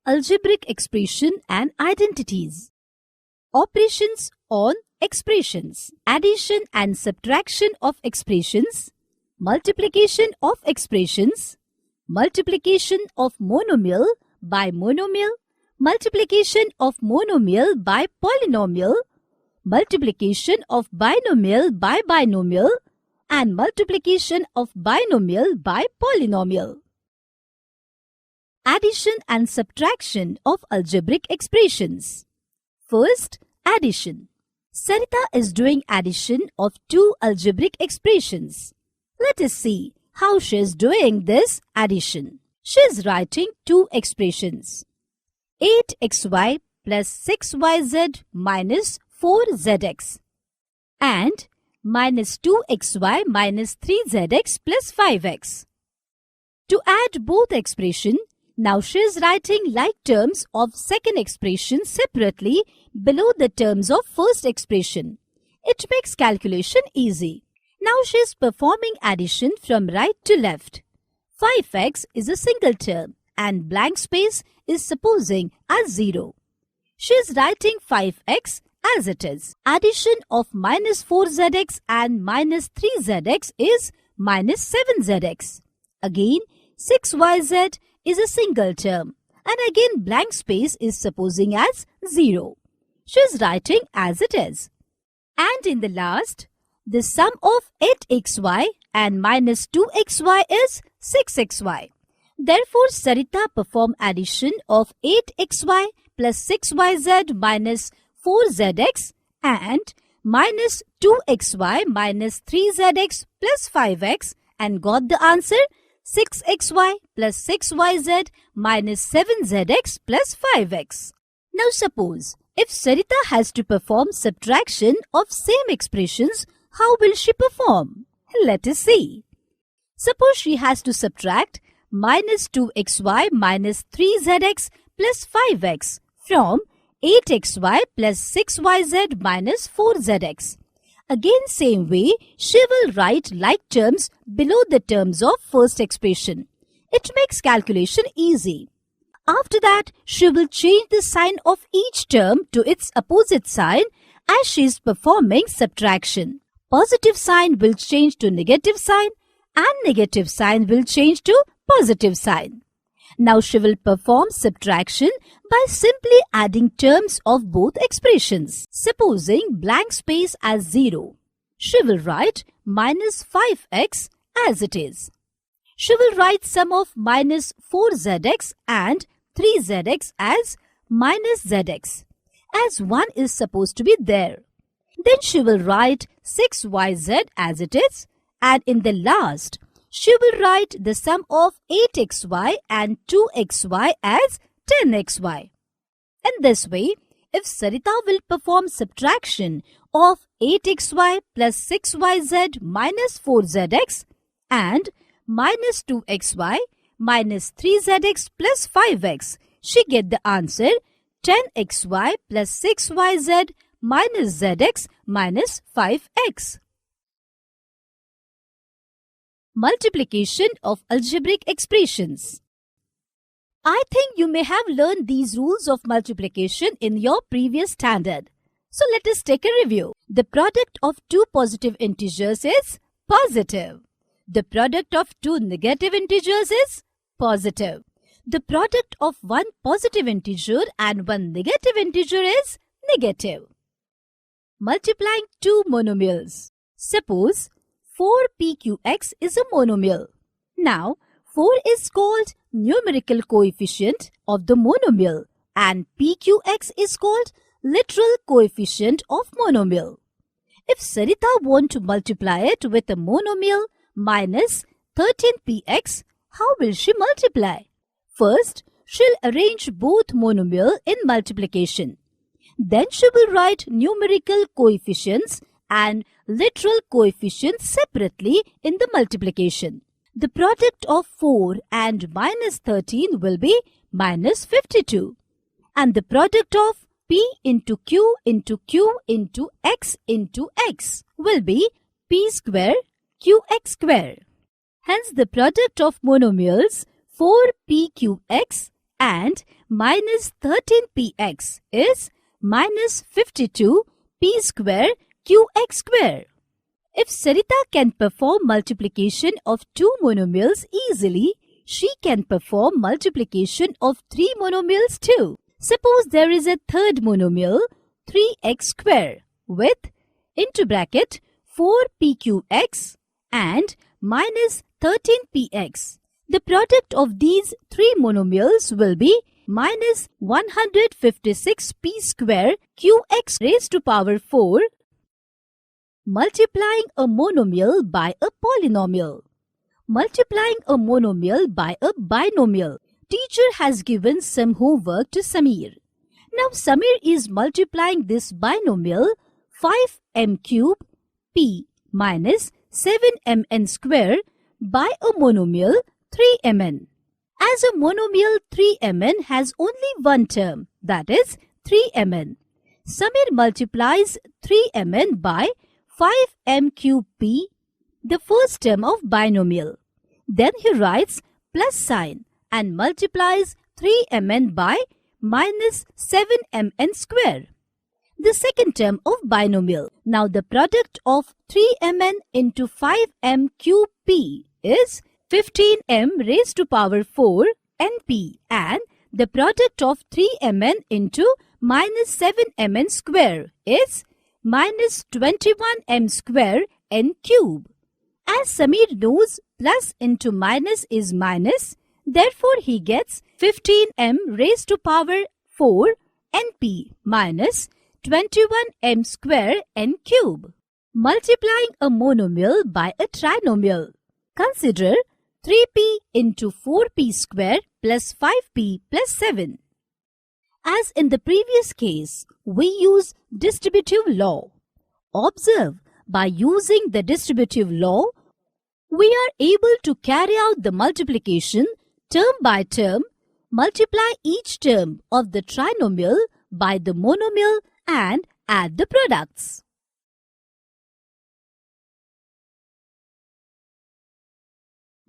algebraic expression and identities. Operations on expressions. Addition and subtraction of expressions. Multiplication of expressions. Multiplication of monomial by monomial. Multiplication of monomial by polynomial. Multiplication of binomial by binomial. And multiplication of binomial by polynomial. Addition and subtraction of algebraic expressions. First, addition. Sarita is doing addition of two algebraic expressions. Let us see how she is doing this addition. She is writing two expressions. 8xy plus 6yz minus 4zx and minus 2xy minus 3zx plus 5x. To add both expressions, now she is writing like terms of second expression separately below the terms of first expression. It makes calculation easy. Now she is performing addition from right to left. 5x is a single term and blank space is supposing as 0. She is writing 5x as it is. Addition of minus 4zx and minus 3zx is minus 7zx. Again, 6yz is a single term and again blank space is supposing as 0. She is writing as it is. And in the last, the sum of 8xy and minus 2xy is 6xy. Therefore, Sarita performed addition of 8xy plus 6yz minus 4zx and minus 2xy minus 3zx plus 5x and got the answer 6xy plus 6yz minus 7zx plus 5x. Now suppose, if Sarita has to perform subtraction of same expressions, how will she perform? Let us see. Suppose she has to subtract minus 2xy minus 3zx plus 5x from 8xy plus 6yz minus 4zx. Again same way, she will write like terms below the terms of first expression. It makes calculation easy. After that, she will change the sign of each term to its opposite sign as she is performing subtraction. Positive sign will change to negative sign and negative sign will change to positive sign. Now she will perform subtraction by simply adding terms of both expressions. Supposing blank space as 0, she will write minus 5x as it is. She will write sum of minus 4zx and 3zx as minus zx, as 1 is supposed to be there. Then she will write 6yz as it is, and in the last, she will write the sum of 8xy and 2xy as 10xy. In this way, if Sarita will perform subtraction of 8xy plus 6yz minus 4zx and minus 2xy minus 3zx plus 5x, she get the answer 10xy plus 6yz minus zx minus 5x. Multiplication of algebraic expressions. I think you may have learned these rules of multiplication in your previous standard. So let us take a review. The product of two positive integers is positive. The product of two negative integers is positive. The product of one positive integer and one negative integer is negative. Multiplying two monomials. Suppose 4pqx is a monomial. Now, 4 is called numerical coefficient of the monomial and pqx is called literal coefficient of monomial. If Sarita want to multiply it with a monomial minus 13px, how will she multiply? First, she'll arrange both monomial in multiplication. Then she will write numerical coefficients and literal coefficients separately in the multiplication. The product of 4 and minus 13 will be minus 52. And the product of p into q into q into x will be p square qx square. Hence the product of monomials 4pqx and minus 13px is minus 52p square qx square. If Sarita can perform multiplication of 2 monomials easily, she can perform multiplication of 3 monomials too. Suppose there is a third monomial 3x square with into bracket 4pqx and minus 13px. The product of these 3 monomials will be minus 156p square qx raised to power 4. Multiplying a monomial by a polynomial. Multiplying a monomial by a binomial. Teacher has given some homework to Samir. Now Samir is multiplying this binomial 5m cube p minus 7mn square by a monomial 3mn. As a monomial 3mn has only one term, that is 3mn. Samir multiplies 3mn by 5m cube p, the first term of binomial. Then he writes plus sign and multiplies 3mn by minus 7mn square, the second term of binomial. Now the product of 3mn into 5m cube p is 15m raised to power 4 np, and the product of 3mn into minus 7mn square is minus 21m square n cube. As Samir knows plus into minus is minus, therefore he gets 15m raised to power 4 np minus 21m square n cube. Multiplying a monomial by a trinomial. Consider 3p into 4p square plus 5p plus 7. As in the previous case, we use distributive law. Observe, by using the distributive law, we are able to carry out the multiplication term by term, multiply each term of the trinomial by the monomial and add the products.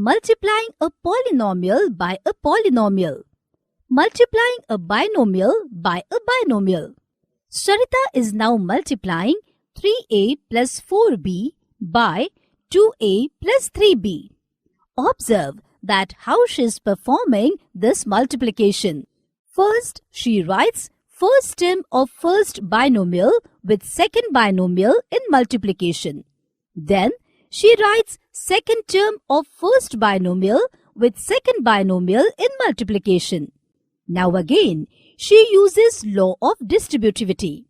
Multiplying a polynomial by a polynomial. Multiplying a binomial by a binomial. Sarita is now multiplying 3a plus 4b by 2a plus 3b. Observe that how she is performing this multiplication. First, she writes first term of first binomial with second binomial in multiplication. Then, she writes second term of first binomial with second binomial in multiplication. Now again, she uses law of distributivity.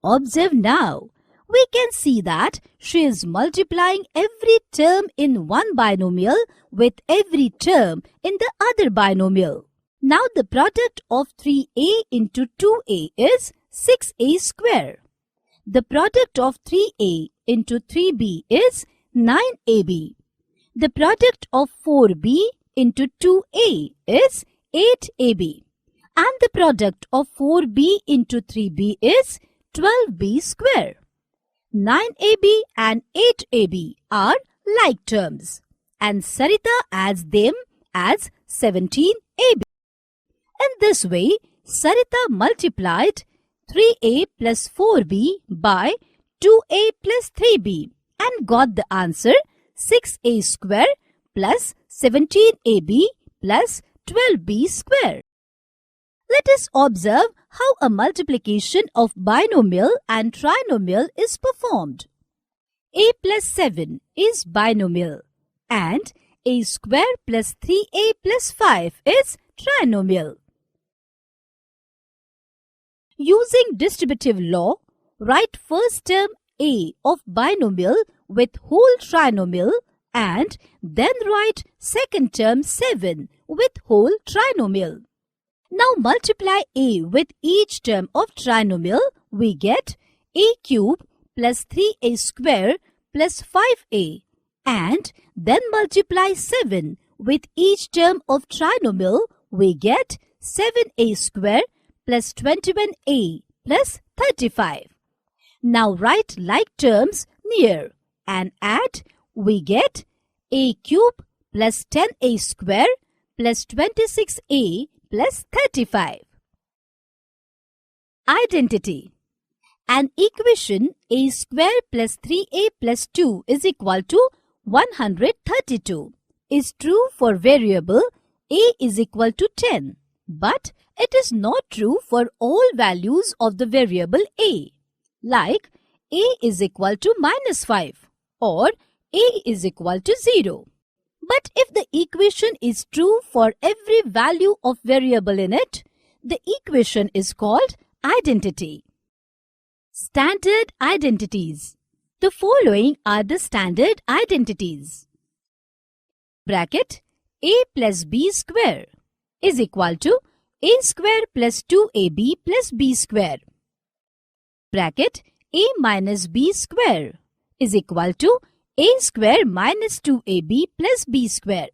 Observe now. We can see that she is multiplying every term in one binomial with every term in the other binomial. Now the product of 3a into 2a is 6a square. The product of 3a into 3b is 9ab. The product of 4b into 2a is 8ab. And the product of 4b into 3b is 12b square. 9ab and 8ab are like terms, and Sarita adds them as 17ab. In this way, Sarita multiplied 3a plus 4b by 2a plus 3b and got the answer 6a square plus 17ab plus 12b square. Let us observe how a multiplication of binomial and trinomial is performed. A plus 7 is binomial and a square plus 3a plus 5 is trinomial. Using distributive law, write first term a of binomial with whole trinomial and then write second term 7 with whole trinomial. Now multiply a with each term of trinomial, we get a cube plus 3a square plus 5a, and then multiply 7 with each term of trinomial, we get 7a square plus 21a plus 35. Now write like terms near and add, we get a cube plus 10a square plus 26a plus 35. Identity. An equation a square plus 3a plus 2 is equal to 132 is true for variable a is equal to 10, but it is not true for all values of the variable a, like a is equal to minus 5 or a is equal to 0. But if the equation is true for every value of variable in it, the equation is called identity. Standard identities. The following are the standard identities. Bracket a plus b square is equal to a square plus 2ab plus b square. Bracket a minus b square is equal to a square minus 2ab plus b square.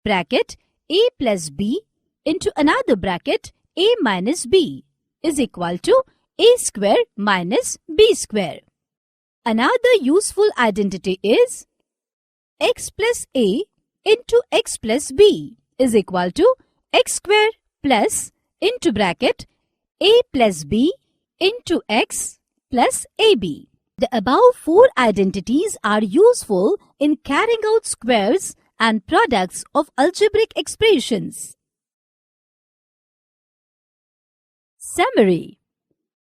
Bracket a plus b into another bracket a minus b is equal to a square minus b square. Another useful identity is x plus a into x plus b is equal to x square plus into bracket a plus b into x plus ab. The above four identities are useful in carrying out squares and products of algebraic expressions. Summary.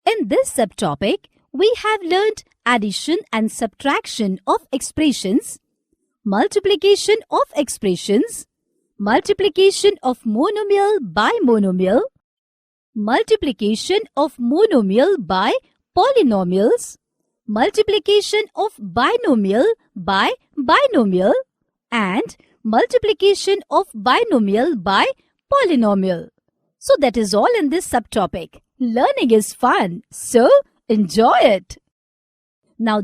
In this subtopic, we have learned addition and subtraction of expressions, multiplication of expressions, multiplication of monomial by monomial, multiplication of monomial by polynomials, multiplication of binomial by binomial, and multiplication of binomial by polynomial. So that is all in this subtopic. Learning is fun, so enjoy it. Now